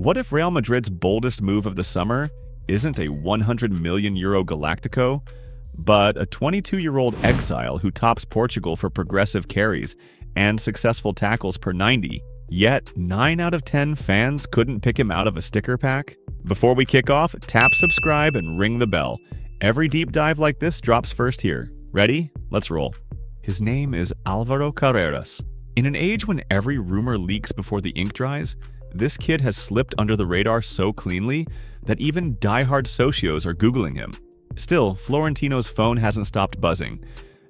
What if Real Madrid's boldest move of the summer isn't a €100 million Galactico, but a 22-year-old exile who tops Portugal for progressive carries and successful tackles per 90, yet 9 out of 10 fans couldn't pick him out of a sticker pack? Before we kick off, tap subscribe and ring the bell. Every deep dive like this drops first here. Ready? Let's roll. His name is Álvaro Carreras. In an age when every rumor leaks before the ink dries, this kid has slipped under the radar so cleanly that even diehard socios are Googling him. Still, Florentino's phone hasn't stopped buzzing.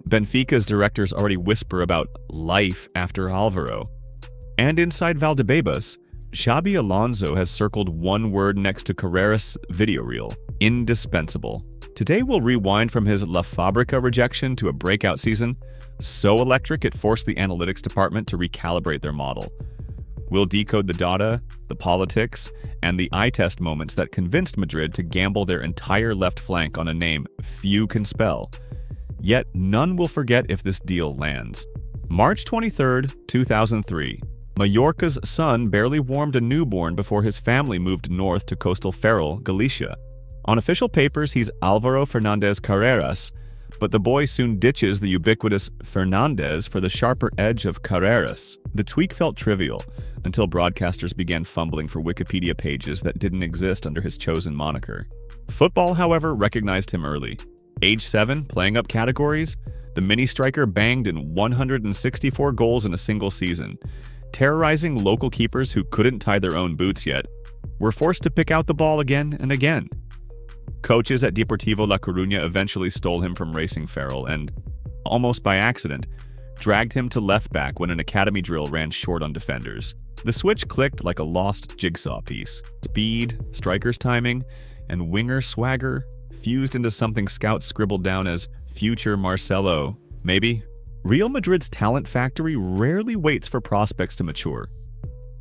Benfica's directors already whisper about life after Álvaro. And inside Valdebebas, Xabi Alonso has circled one word next to Carreras' video reel: indispensable. Today we'll rewind from his La Fabrica rejection to a breakout season so electric it forced the analytics department to recalibrate their model. We'll decode the data, the politics, and the eye test moments that convinced Madrid to gamble their entire left flank on a name few can spell. Yet none will forget if this deal lands. March 23, 2003. Mallorca's sun barely warmed a newborn before his family moved north to coastal Ferrol, Galicia. On official papers, he's Álvaro Carreras, but the boy soon ditches the ubiquitous Fernandez for the sharper edge of Carreras. The tweak felt trivial until broadcasters began fumbling for Wikipedia pages that didn't exist under his chosen moniker. Football, however, recognized him early. Age 7, playing up categories, the mini-striker banged in 164 goals in a single season, terrorizing local keepers who couldn't tie their own boots yet, were forced to pick out the ball again and again. Coaches at Deportivo La Coruña eventually stole him from Racing Ferrol and, almost by accident, dragged him to left back when an academy drill ran short on defenders. The switch clicked like a lost jigsaw piece. Speed, striker's timing, and winger swagger fused into something scouts scribbled down as future Marcelo, maybe? Real Madrid's talent factory rarely waits for prospects to mature.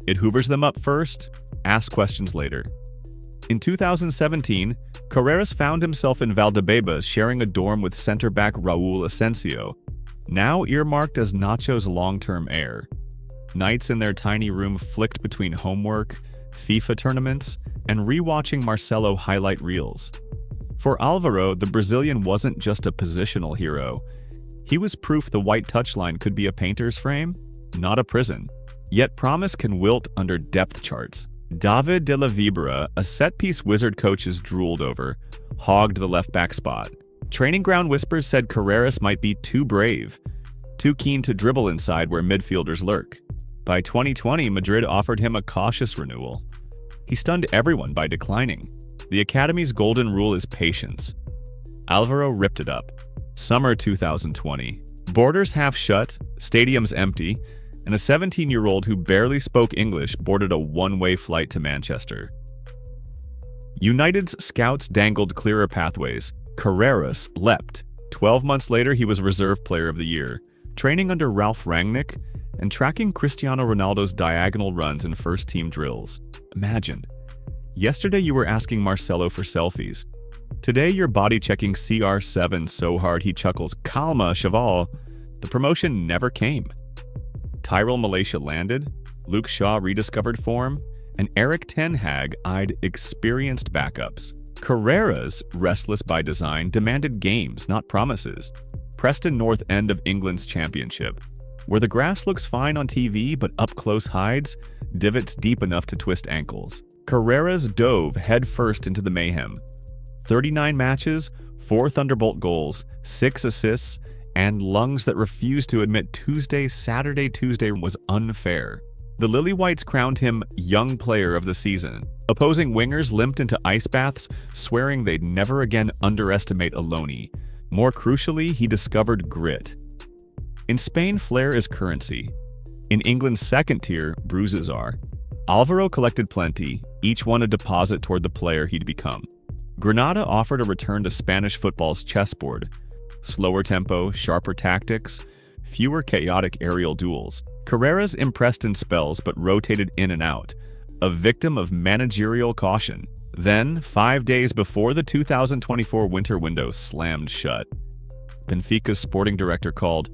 It hoovers them up first, asks questions later. In 2017, Carreras found himself in Valdebebas sharing a dorm with center-back Raúl Asensio, now earmarked as Nacho's long-term heir. Nights in their tiny room flicked between homework, FIFA tournaments, and rewatching Marcelo highlight reels. For Álvaro, the Brazilian wasn't just a positional hero. He was proof the white touchline could be a painter's frame, not a prison. Yet promise can wilt under depth charts. David de la Vibra, a set-piece wizard coaches drooled over, hogged the left-back spot. Training ground whispers said Carreras might be too brave, too keen to dribble inside where midfielders lurk. By 2020, Madrid offered him a cautious renewal. He stunned everyone by declining. The Academy's golden rule is patience. Álvaro ripped it up. Summer 2020. Borders half shut, stadiums empty, and a 17-year-old who barely spoke English boarded a one-way flight to Manchester. United's scouts dangled clearer pathways. Carreras leapt. 12 months later, he was Reserve Player of the Year, training under Ralf Rangnick and tracking Cristiano Ronaldo's diagonal runs in first-team drills. Imagine. Yesterday you were asking Marcelo for selfies. Today you're body-checking CR7 so hard he chuckles, "Calma, Cheval." The promotion never came. Tyrell Malaysia landed, Luke Shaw rediscovered form, and Eric Ten Hag eyed experienced backups. Carreras, restless by design, demanded games, not promises. Preston North End of England's championship, where the grass looks fine on TV but up close hides divots deep enough to twist ankles. Carreras dove headfirst into the mayhem. 39 matches, 4 Thunderbolt goals, 6 assists, and lungs that refused to admit Saturday, Tuesday was unfair. The Lily Whites crowned him Young Player of the Season. Opposing wingers limped into ice baths, swearing they'd never again underestimate Aloni. More crucially, he discovered grit. In Spain, flair is currency. In England's second tier, bruises are. Álvaro collected plenty, each one a deposit toward the player he'd become. Granada offered a return to Spanish football's chessboard. Slower tempo, sharper tactics, fewer chaotic aerial duels. Carreras impressed in spells but rotated in and out, a victim of managerial caution. Then, 5 days before the 2024 winter window slammed shut, Benfica's sporting director called,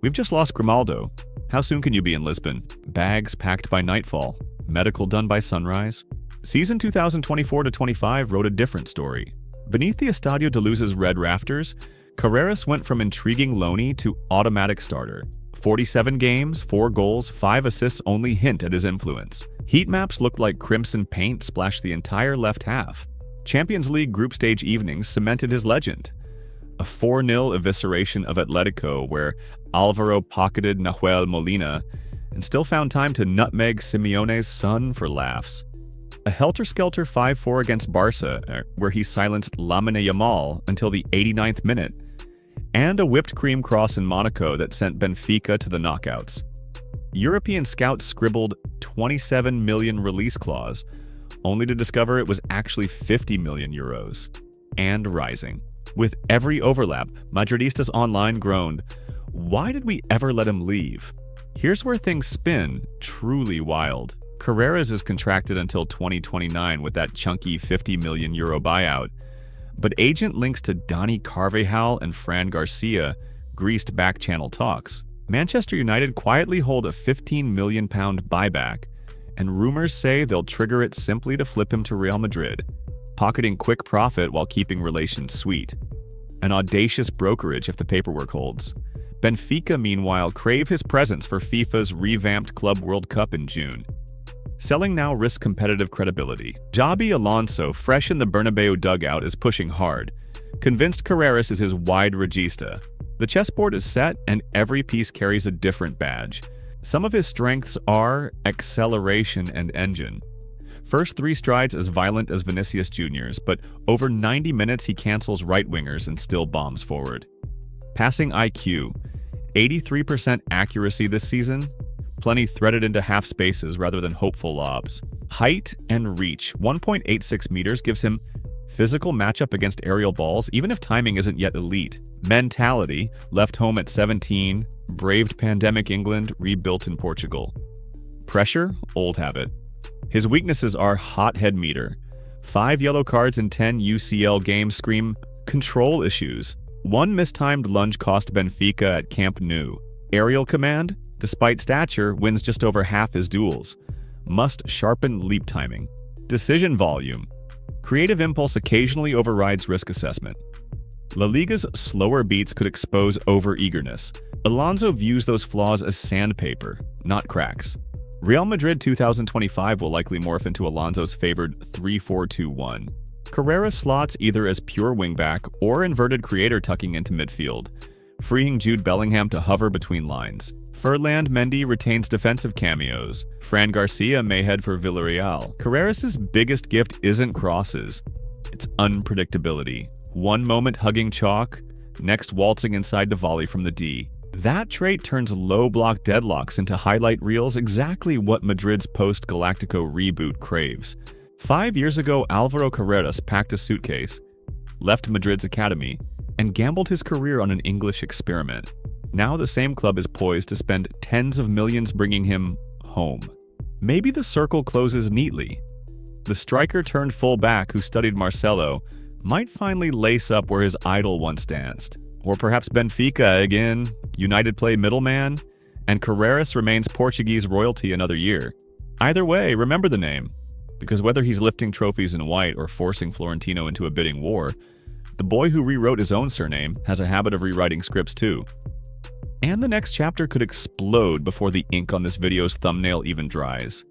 "We've just lost Grimaldo. How soon can you be in Lisbon?" Bags packed by nightfall, medical done by sunrise. Season 2024-25 wrote a different story. Beneath the Estadio de Luz's red rafters, Carreras went from intriguing loanee to automatic starter. 47 games, 4 goals, 5 assists only hint at his influence. Heat maps looked like crimson paint splashed the entire left half. Champions League group stage evenings cemented his legend. A 4-0 evisceration of Atletico where Álvaro pocketed Nahuel Molina and still found time to nutmeg Simeone's son for laughs. A helter-skelter 5-4 against Barca, where he silenced Lamine Yamal until the 89th minute, and a whipped cream cross in Monaco that sent Benfica to the knockouts. European scouts scribbled 27 million release clause, only to discover it was actually 50 million euros, and rising. With every overlap, Madridistas Online groaned, "Why did we ever let him leave?" Here's where things spin truly wild. Carreras is contracted until 2029 with that chunky 50 million euro buyout, but agent links to Dani Carvajal and Fran Garcia greased back-channel talks. Manchester United quietly hold a £15 million buyback, and rumors say they'll trigger it simply to flip him to Real Madrid, pocketing quick profit while keeping relations sweet. An audacious brokerage if the paperwork holds. Benfica, meanwhile, crave his presence for FIFA's revamped Club World Cup in June. Selling now risks competitive credibility. Xabi Alonso, fresh in the Bernabeu dugout, is pushing hard, convinced Carreras is his wide regista. The chessboard is set, and every piece carries a different badge. Some of his strengths are acceleration and engine. First 3 strides as violent as Vinicius Jr.'s, but over 90 minutes he cancels right-wingers and still bombs forward. Passing IQ, 83% accuracy this season, plenty threaded into half spaces rather than hopeful lobs. Height and reach, 1.86 meters gives him physical matchup against aerial balls even if timing isn't yet elite. Mentality, left home at 17, braved pandemic England, rebuilt in Portugal. Pressure, old habit. His weaknesses are hot head meter. 5 yellow cards in 10 UCL games scream control issues. 1 mistimed lunge cost Benfica at Camp Nou. Aerial command, despite stature, wins just over half his duels. Must sharpen leap timing. Decision volume. Creative impulse occasionally overrides risk assessment. La Liga's slower beats could expose over-eagerness. Alonso views those flaws as sandpaper, not cracks. Real Madrid 2025 will likely morph into Alonso's favored 3-4-2-1. Carreras slots either as pure wingback or inverted creator tucking into midfield, freeing Jude Bellingham to hover between lines. Furland Mendy retains defensive cameos. Fran Garcia may head for Villarreal. Carreras' biggest gift isn't crosses, it's unpredictability. One moment hugging chalk, next waltzing inside to volley from the D. That trait turns low block deadlocks into highlight reels, exactly what Madrid's post-Galactico reboot craves. 5 years ago, Álvaro Carreras packed a suitcase, left Madrid's academy, and gambled his career on an English experiment. Now the same club is poised to spend tens of millions bringing him home. Maybe the circle closes neatly. The striker turned full-back who studied Marcelo might finally lace up where his idol once danced. Or perhaps Benfica again, United play middleman, and Carreras remains Portuguese royalty another year. Either way, remember the name, because whether he's lifting trophies in white or forcing Florentino into a bidding war, the boy who rewrote his own surname has a habit of rewriting scripts too. And the next chapter could explode before the ink on this video's thumbnail even dries.